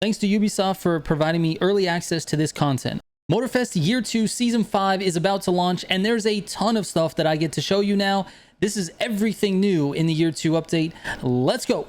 Thanks to Ubisoft for providing me early access to this content. Motorfest Year 2 Season 5 is about to launch, and there's a ton of stuff that I get to show you now. This is everything new in the Year 2 update. Let's go!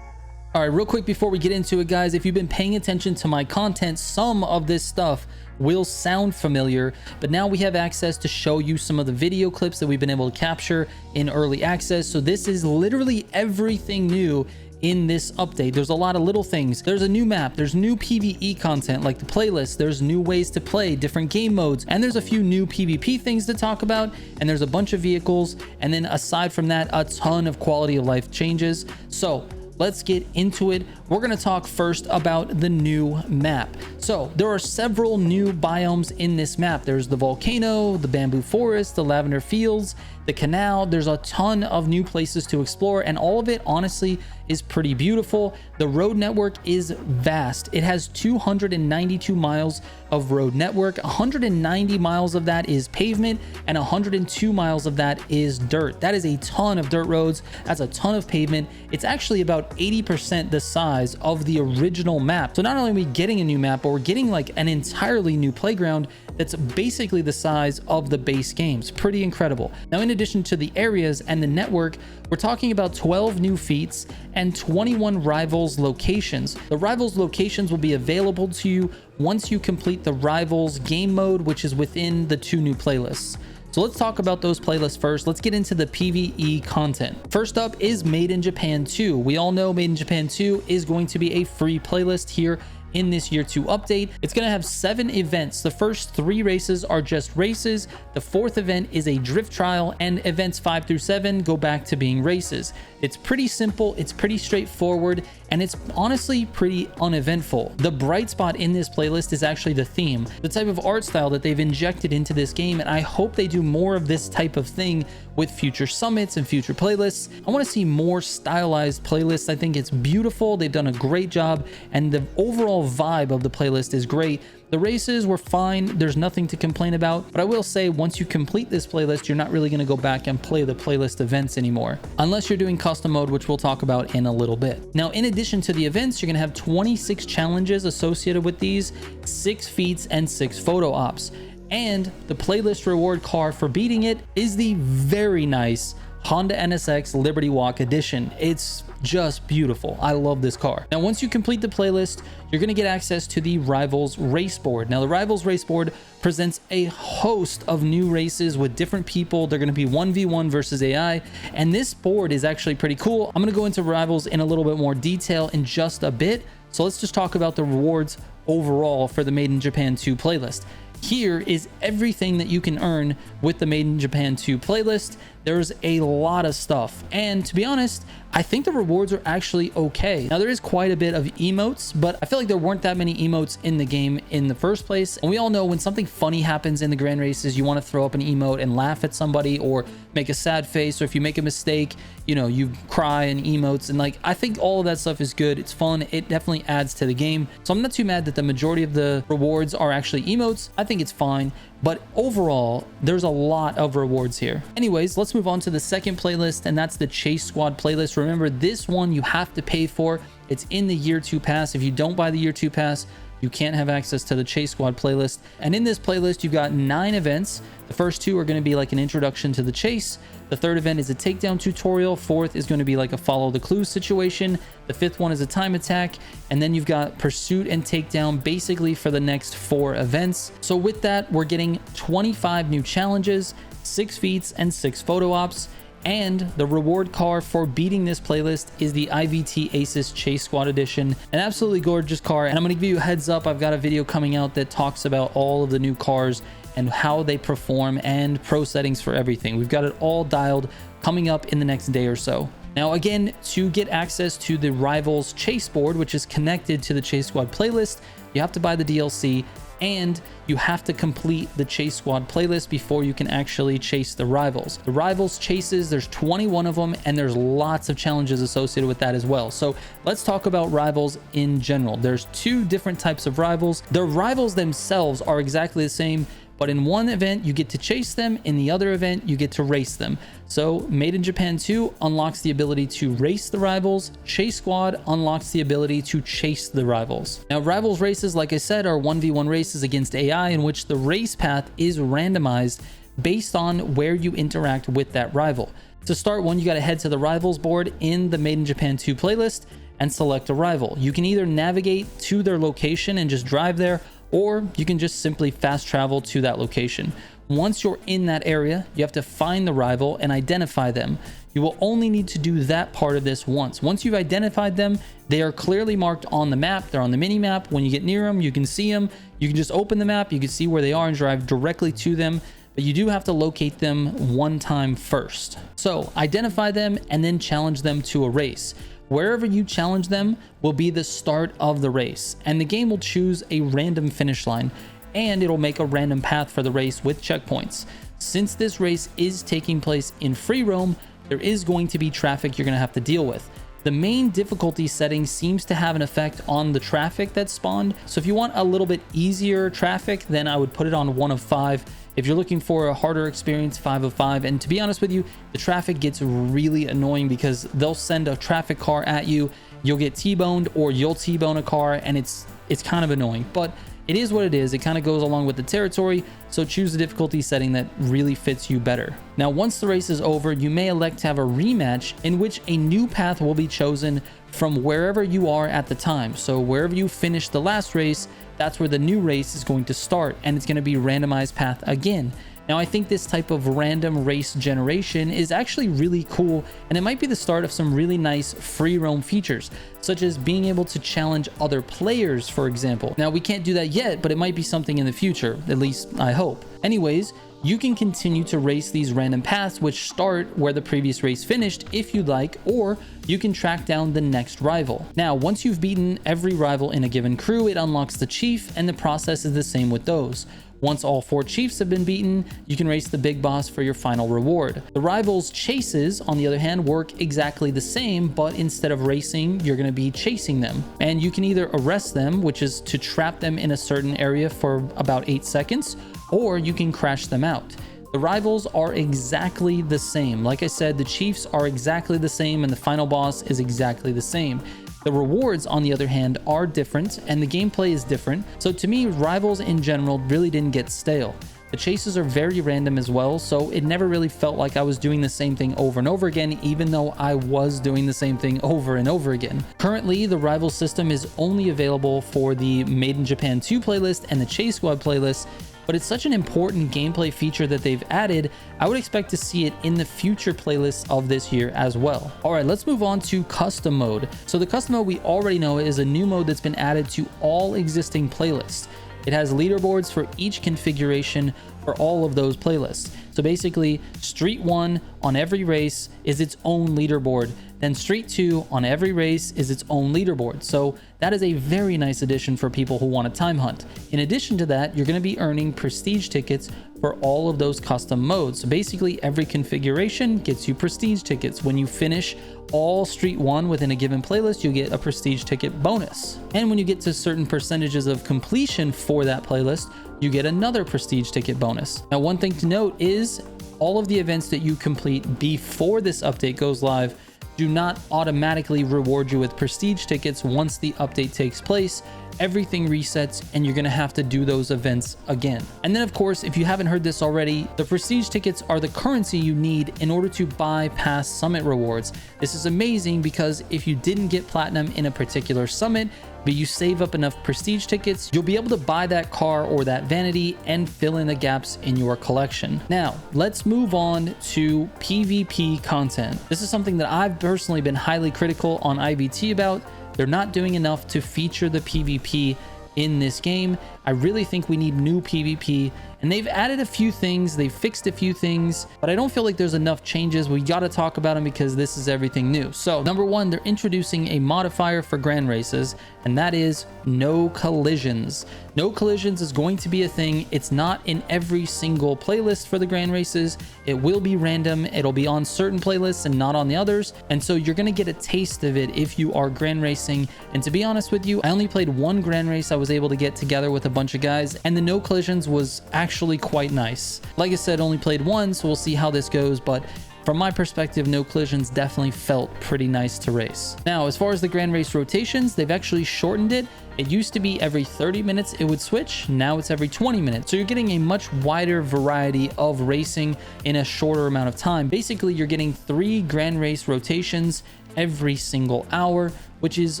All right, real quick before we get into it, guys, if you've been paying attention to my content, some of this stuff will sound familiar, but now we have access to show you some of the video clips that we've been able to capture in early access. So this is literally everything new in this update. There's a lot of little things. There's a new map, there's new PVE content like the playlist, there's new ways to play different game modes, and there's a few new PvP things to talk about, and there's a bunch of vehicles, and then aside from that, a ton of quality of life changes. So let's get into it. We're going to talk first about the new map. So there are several new biomes in this map. There's the volcano, the bamboo forest, the lavender fields, the canal. There's a ton of new places to explore, and all of it honestly is pretty beautiful. The road network is vast. It has 292 miles of road network. 190 miles of that is pavement, and 102 miles of that is dirt. That is a ton of dirt roads. That's a ton of pavement. It's actually about 80% the size of the original map. So not only are we getting a new map, but we're getting like an entirely new playground that's basically the size of the base games. Pretty incredible. Now, in addition to the areas and the network, we're talking about 12 new feats and 21 rivals locations. The rivals locations will be available to you once you complete the rivals game mode, which is within the two new playlists. So let's talk about those playlists first. Let's get into the PVE content. First up is Made in Japan 2. We all know Made in Japan 2 is going to be a free playlist here in this Year 2 update. It's going to have 7 events. The first 3 races are just races. The 4th event is a drift trial, and events 5 through 7 go back to being races. It's pretty simple, it's pretty straightforward, and it's honestly pretty uneventful. The bright spot in this playlist is actually the theme, the type of art style that they've injected into this game, and I hope they do more of this type of thing with future summits and future playlists. I want to see more stylized playlists. I think it's beautiful. They've done a great job, and the overall vibe of the playlist is great. The races were fine. There's nothing to complain about, but I will say once you complete this playlist, you're not really going to go back and play the playlist events anymore, unless you're doing custom mode, which we'll talk about in a little bit. Now, in addition to the events, you're going to have 26 challenges associated with these, 6 feats, and 6 photo ops. And the playlist reward car for beating it is the very nice Honda NSX Liberty Walk Edition. It's just beautiful. I love this car. Now, once you complete the playlist, you're going to get access to the Rivals race board. Now, the Rivals race board presents a host of new races with different people. They're going to be 1v1 versus AI, and this board is actually pretty cool. I'm going to go into Rivals in a little bit more detail in just a bit. So let's just talk about the rewards overall for the Made in Japan 2 playlist. Here is everything that you can earn with the Made in Japan 2 playlist. There's a lot of stuff, and to be honest, I think the rewards are actually okay. Now, there is quite a bit of emotes, but I feel like there weren't that many emotes in the game in the first place. And we all know when something funny happens in the grand races, you want to throw up an emote and laugh at somebody or make a sad face, or if you make a mistake, you know, you cry and emotes, and like, I think all of that stuff is good. It's fun. It definitely adds to the game. So I'm not too mad that the majority of the rewards are actually emotes. I think it's fine, but overall, there's a lot of rewards here. Anyways, let's move on to the second playlist, and that's the Chase Squad playlist. Remember, this one you have to pay for. It's in the Year 2 pass. If you don't buy the Year 2 pass, you can't have access to the Chase Squad playlist. And in this playlist, you've got 9 events. The first 2 are going to be like an introduction to the chase. The 3rd event is a takedown tutorial. 4th is going to be like a follow the clues situation. The 5th one is a time attack. And then you've got pursuit and takedown basically for the next 4 events. So with that, we're getting 25 new challenges, 6 feats, and 6 photo ops. And the reward car for beating this playlist is the IVT Aces Chase Squad Edition, an absolutely gorgeous car. And I'm going to give you a heads up, I've got a video coming out that talks about all of the new cars and how they perform and pro settings for everything. We've got it all dialed coming up in the next day or so. Now, again, to get access to the Rivals Chase board, which is connected to the Chase Squad playlist, you have to buy the DLC, and you have to complete the Chase Squad playlist before you can actually chase the Rivals. The Rivals chases, there's 21 of them, and there's lots of challenges associated with that as well. So let's talk about Rivals in general. There's 2 different types of Rivals. The Rivals themselves are exactly the same, But in one event, you get to chase them. In the other event, you get to race them. So Made in Japan 2 unlocks the ability to race the rivals. Chase Squad unlocks the ability to chase the rivals. Now, rivals races, like I said, are 1v1 races against AI in which the race path is randomized based on where you interact with that rival. To start one, you got to head to the rivals board in the Made in Japan 2 playlist and select a rival. You can either navigate to their location and just drive there, or you can just simply fast travel to that location. Once you're in that area, you have to find the rival and identify them. You will only need to do that part of this once. Once you've identified them, they are clearly marked on the map. They're on the mini map. When you get near them, you can see them. You can just open the map. You can see where they are and drive directly to them. But you do have to locate them one time first. So identify them and then challenge them to a race. Wherever you challenge them will be the start of the race, and the game will choose a random finish line, and it'll make a random path for the race with checkpoints. Since this race is taking place in free roam, there is going to be traffic you're going to have to deal with. The main difficulty setting seems to have an effect on the traffic that spawned. So if you want a little bit easier traffic, then I would put it on 1 of 5. If you're looking for a harder experience, 5 of 5. And to be honest with you, the traffic gets really annoying because they'll send a traffic car at you, you'll get T-boned, or you'll T-bone a car, and it's kind of annoying. But it is what it is. It kind of goes along with the territory, so choose the difficulty setting that really fits you better. Now, once the race is over, you may elect to have a rematch in which a new path will be chosen from wherever you are at the time. So wherever you finished the last race, that's where the new race is going to start, and it's going to be randomized path again. Now, I think this type of random race generation is actually really cool, and it might be the start of some really nice free roam features, such as being able to challenge other players, for example. Now, we can't do that yet, but it might be something in the future, at least I hope. Anyways, you can continue to race these random paths which start where the previous race finished if you'd like, or you can track down the next rival. Now, once you've beaten every rival in a given crew, it unlocks the chief, and the process is the same with those. Once all 4 chiefs have been beaten, you can race the big boss for your final reward. The rivals' chases, on the other hand, work exactly the same, but instead of racing, you're going to be chasing them. And you can either arrest them, which is to trap them in a certain area for about 8 seconds, or you can crash them out. The rivals are exactly the same. Like I said, the chiefs are exactly the same, and the final boss is exactly the same. The rewards, on the other hand, are different, and the gameplay is different. So to me, rivals in general really didn't get stale. The chases are very random as well, so it never really felt like I was doing the same thing over and over again, even though I was doing the same thing over and over again. Currently, the rival system is only available for the Made in Japan 2 playlist and the Chase Squad playlist, but it's such an important gameplay feature that they've added, I would expect to see it in the future playlists of this year as well. All right, let's move on to custom mode. So the custom mode we already know is a new mode that's been added to all existing playlists. It has leaderboards for each configuration for all of those playlists. So basically, Street 1 on every race is its own leaderboard. Then Street 2 on every race is its own leaderboard. So that is a very nice addition for people who want a time hunt. In addition to that, you're going to be earning prestige tickets for all of those custom modes. So basically, every configuration gets you prestige tickets. When you finish all Street 1 within a given playlist, you get a prestige ticket bonus. And when you get to certain percentages of completion for that playlist, you get another prestige ticket bonus. Now, one thing to note is all of the events that you complete before this update goes live do not automatically reward you with prestige tickets once the update takes place. Everything resets and you're gonna have to do those events again. And then of course, if you haven't heard this already, the prestige tickets are the currency you need in order to buy past summit rewards. This is amazing because if you didn't get platinum in a particular summit, but you save up enough prestige tickets, you'll be able to buy that car or that vanity and fill in the gaps in your collection. Now, let's move on to PvP content. This is something that I've personally been highly critical on IVT about. They're not doing enough to feature the PvP in this game. I really think we need new PvP, and they've added a few things, they've fixed a few things, but I don't feel like there's enough changes. We got to talk about them because this is everything new. So number one, they're introducing a modifier for grand races, and that is no collisions. No collisions is going to be a thing. It's not in every single playlist for the grand races. It will be random. It'll be on certain playlists and not on the others. And so you're going to get a taste of it if you are grand racing. And to be honest with you, I only played one grand race I was able to get together with a bunch of guys, and the no collisions was actually quite nice. Like I said, only played one, so we'll see how this goes, but from my perspective, no collisions definitely felt pretty nice to race. Now, as far as the Grand Race rotations, they've actually shortened it. It used to be every 30 minutes it would switch. Now it's every 20 minutes. So you're getting a much wider variety of racing in a shorter amount of time. Basically, you're getting 3 Grand Race rotations every single hour, which is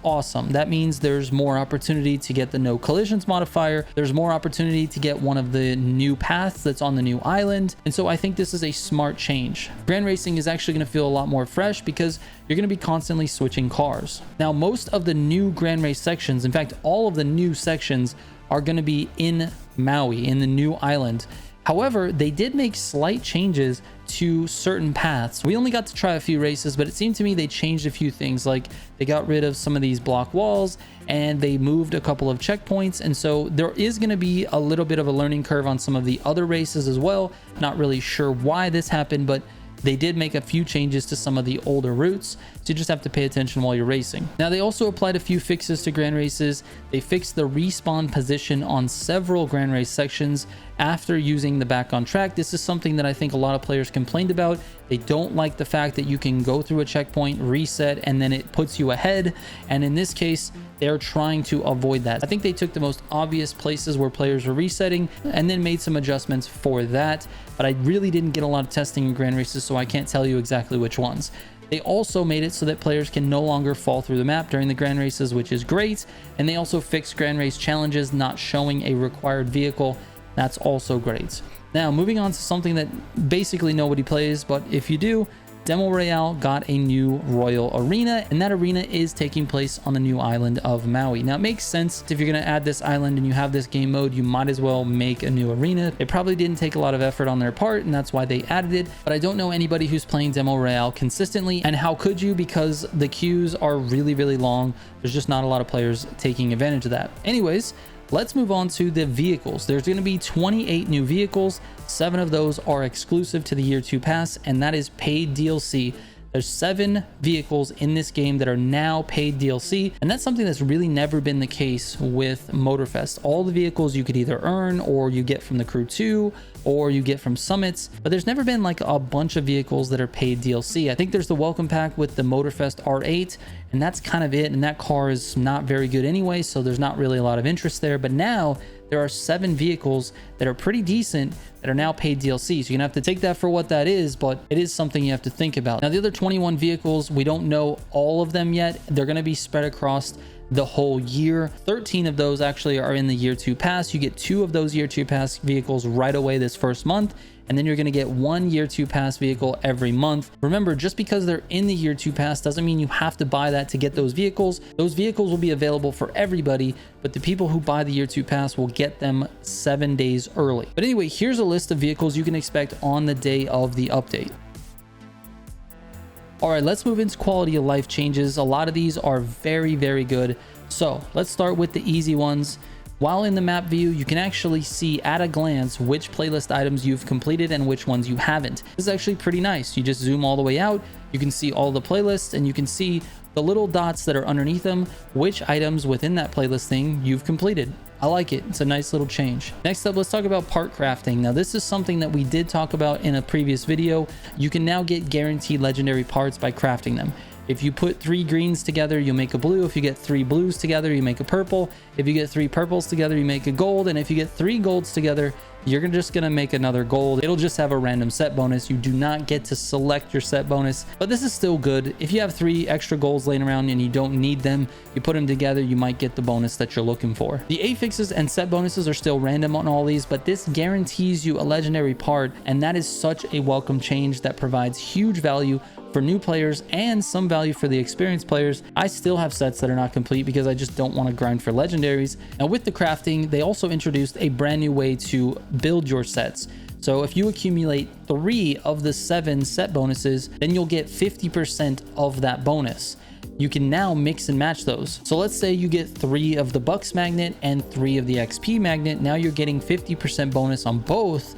awesome. That means there's more opportunity to get the no collisions modifier. There's more opportunity to get one of the new paths that's on the new island. And so I think this is a smart change. Grand racing is actually going to feel a lot more fresh because you're going to be constantly switching cars. Now, most of the new Grand Race sections, in fact, all of the new sections are going to be in Maui, in the new island. However, they did make slight changes to certain paths. We only got to try a few races, but it seemed to me they changed a few things. Like they got rid of some of these block walls and they moved a couple of checkpoints. And so there is going to be a little bit of a learning curve on some of the other races as well. Not really sure why this happened, but they did make a few changes to some of the older routes, so you just have to pay attention while you're racing. Now, they also applied a few fixes to Grand Races. They fixed the respawn position on several Grand Race sections after using the back on track. This is something that I think a lot of players complained about. They don't like the fact that you can go through a checkpoint, reset, and then it puts you ahead. And in this case, they're trying to avoid that. I think they took the most obvious places where players were resetting and then made some adjustments for that. But I really didn't get a lot of testing in Grand Races, so I can't tell you exactly which ones. They also made it so that players can no longer fall through the map during the Grand Races, which is great. And they also fixed Grand Race challenges not showing a required vehicle. That's also great. Now, moving on to something that basically nobody plays, but if you do, Demo Royale got a new Royal Arena, and that arena is taking place on the new island of Maui. Now, it makes sense if you're going to add this island and you have this game mode, you might as well make a new arena. It probably didn't take a lot of effort on their part, and that's why they added it, but I don't know anybody who's playing Demo Royale consistently, and how could you? Because the queues are really, really long. There's just not a lot of players taking advantage of that. Anyways, let's move on to the vehicles. There's going to be 28 new vehicles. 7 of those are exclusive to the Year 2 Pass, and that is paid DLC. There's 7 vehicles in this game that are now paid DLC, and that's something that's really never been the case with Motorfest. All the vehicles you could either earn, or you get from the Crew 2, or you get from summits, but there's never been like a bunch of vehicles that are paid DLC. I think there's the welcome pack with the Motorfest R8, and that's kind of it, and that car is not very good anyway, so there's not really a lot of interest there. But now there are 7 vehicles that are pretty decent that are now paid DLC. So you're gonna have to take that for what that is, but it is something you have to think about. Now, the other 21 vehicles, we don't know all of them yet. They're gonna be spread across the whole year. 13 of those actually are in the Year 2 Pass. You get 2 of those Year 2 Pass vehicles right away this first month, and then you're going to get 1 Year 2 Pass vehicle every month. Remember, just because they're in the Year 2 Pass doesn't mean you have to buy that to get those vehicles. Those vehicles will be available for everybody, but the people who buy the Year 2 Pass will get them 7 days early. But anyway, here's a list of vehicles you can expect on the day of the update. All right, let's move into quality of life changes. A lot of these are very, very good. So let's start with the easy ones. While in the map view, you can actually see at a glance which playlist items you've completed and which ones you haven't. This is actually pretty nice. You just zoom all the way out, you can see all the playlists, and you can see the little dots that are underneath them, which items within that playlist thing you've completed. I like it. It's a nice little change. Next up, let's talk about part crafting. Now, this is something that we did talk about in a previous video. You can now get guaranteed legendary parts by crafting them. If you put 3 greens together, you'll make a blue. If you get 3 blues together, you make a purple. If you get 3 purples together, you make a gold. And if you get 3 golds together, you're just gonna make another gold. It'll just have a random set bonus. You do not get to select your set bonus, but this is still good. If you have 3 extra golds laying around and you don't need them, you put them together, you might get the bonus that you're looking for. The affixes and set bonuses are still random on all these, but this guarantees you a legendary part, and that is such a welcome change that provides huge value for new players and some value for the experienced players. I still have sets that are not complete because I just don't want to grind for legendaries. Now, with the crafting, they also introduced a brand new way to build your sets. So if you accumulate 3 of the 7 set bonuses, then you'll get 50% of that bonus. You can now mix and match those. So let's say you get 3 of the Bucks magnet and 3 of the XP magnet. Now you're getting 50% bonus on both.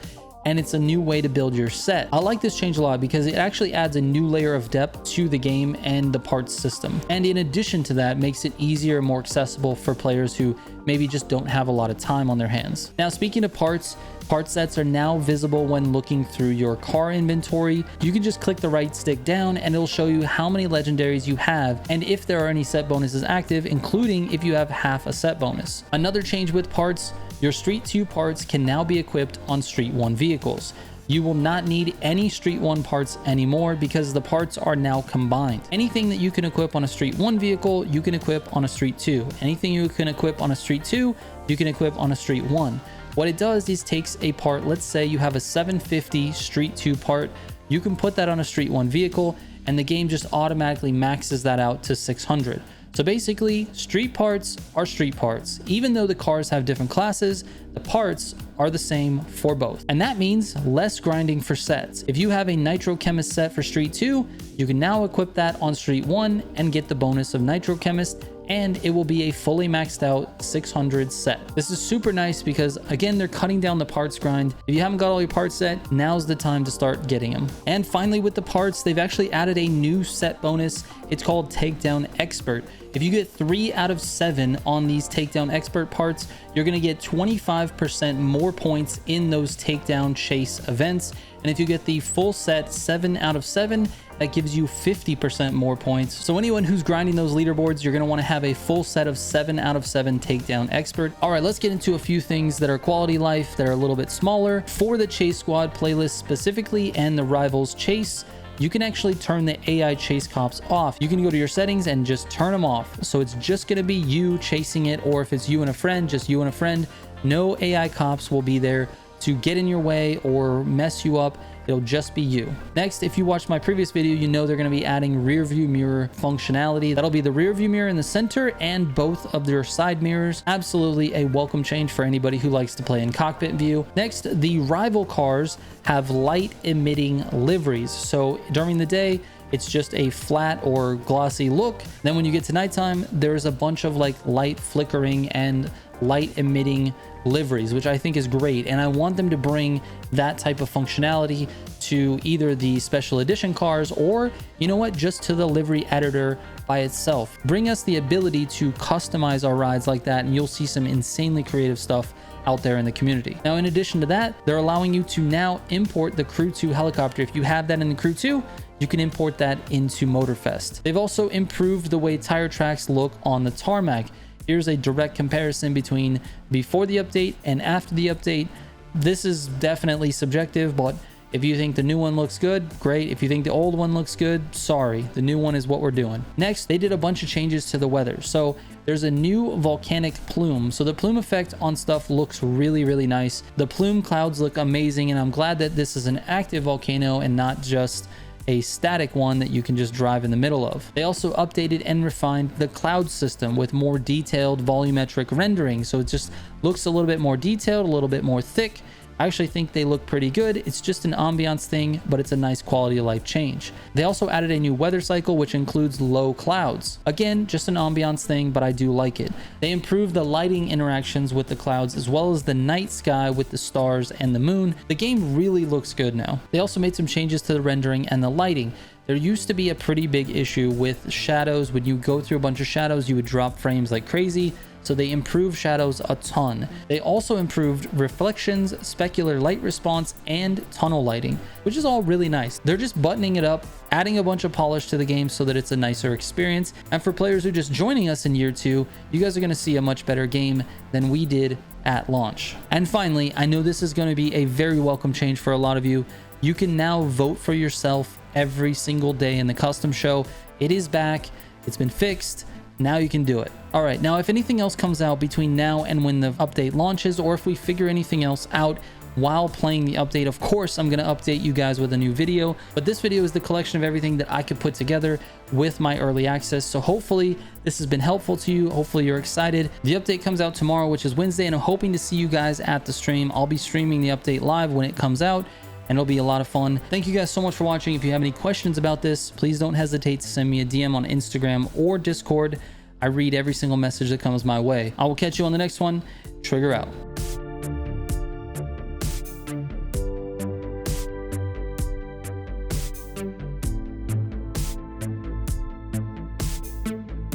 and it's a new way to build your set. I like this change a lot because it actually adds a new layer of depth to the game and the parts system. And in addition to that, makes it easier and more accessible for players who maybe just don't have a lot of time on their hands. Now, speaking of parts, part sets are now visible when looking through your car inventory. You can just click the right stick down and it'll show you how many legendaries you have and if there are any set bonuses active, including if you have half a set bonus. Another change with parts, your Street 2 parts can now be equipped on Street 1 vehicles. You will not need any Street 1 parts anymore because the parts are now combined. Anything that you can equip on a Street 1 vehicle, you can equip on a Street 2. Anything you can equip on a Street 2, you can equip on a Street 1. What it does is takes a part, let's say you have a 750 Street 2 part, you can put that on a Street 1 vehicle and the game just automatically maxes that out to 600. So basically, street parts are street parts. Even though the cars have different classes, the parts are the same for both. And that means less grinding for sets. If you have a Nitro Chemist set for Street 2, you can now equip that on Street 1 and get the bonus of Nitro Chemist, and it will be a fully maxed out 600 set. This is super nice because, again, they're cutting down the parts grind. If you haven't got all your parts set, now's the time to start getting them. And finally, with the parts, they've actually added a new set bonus. It's called Takedown Expert. If you get 3 out of 7 on these Takedown Expert parts, you're going to get 25% more points in those takedown chase events. And if you get the full set 7 out of 7, that gives you 50% more points. So anyone who's grinding those leaderboards, you're going to want to have a full set of 7 out of 7 Takedown Expert. All right, let's get into a few things that are quality life that are a little bit smaller. For the Chase Squad playlist specifically and the Rivals Chase, you can actually turn the AI chase cops off. You can go to your settings and just turn them off. So it's just going to be you chasing it, or if it's you and a friend, just you and a friend. No AI cops will be there to get in your way or mess you up. It'll just be you. Next, if you watched my previous video, you know they're going to be adding rear view mirror functionality. That'll be the rear view mirror in the center and both of their side mirrors. Absolutely a welcome change for anybody who likes to play in cockpit view. Next, the rival cars have light emitting liveries. So during the day, it's just a flat or glossy look. Then when you get to nighttime, there's a bunch of like light flickering and light emitting liveries, which I think is great. And I want them to bring that type of functionality to either the special edition cars or, you know what, just to the livery editor by itself. Bring us the ability to customize our rides like that, and you'll see some insanely creative stuff out there in the community. Now, in addition to that, they're allowing you to now import the Crew 2 helicopter. If you have that in the Crew 2, you can import that into Motorfest. They've also improved the way tire tracks look on the tarmac. Here's a direct comparison between before the update and after the update. This is definitely subjective, but if you think the new one looks good, great. If you think the old one looks good, sorry. The new one is what we're doing. Next, they did a bunch of changes to the weather. So there's a new volcanic plume. So the plume effect on stuff looks really, really nice. The plume clouds look amazing, and I'm glad that this is an active volcano and not just a static one that you can just drive in the middle of. They also updated and refined the cloud system with more detailed volumetric rendering. So it just looks a little bit more detailed, a little bit more thick. I actually think they look pretty good. It's just an ambiance thing, but it's a nice quality of life change. They also added a new weather cycle, which includes low clouds. Again, just an ambiance thing, but I do like it. They improved the lighting interactions with the clouds, as well as the night sky with the stars and the moon. The game really looks good now. They also made some changes to the rendering and the lighting. There used to be a pretty big issue with shadows. When you go through a bunch of shadows, you would drop frames like crazy. So they improved shadows a ton. They also improved reflections, specular light response, and tunnel lighting, which is all really nice. They're just buttoning it up, adding a bunch of polish to the game so that it's a nicer experience. And for players who are just joining us in year 2, you guys are going to see a much better game than we did at launch. And finally, I know this is going to be a very welcome change for a lot of you. You can now vote for yourself every single day in the custom show. It is back. It's been fixed. Now you can do it. All right, now if anything else comes out between now and when the update launches, or if we figure anything else out while playing the update, of course I'm going to update you guys with a new video. But this video is the collection of everything that I could put together with my early access. So hopefully this has been helpful to you. Hopefully you're excited. The update comes out tomorrow, which is Wednesday, and I'm hoping to see you guys at the stream. I'll be streaming the update live when it comes out, and it'll be a lot of fun. Thank you guys so much for watching. If you have any questions about this, please don't hesitate to send me a DM on Instagram or Discord. I read every single message that comes my way. I will catch you on the next one. Trigger out.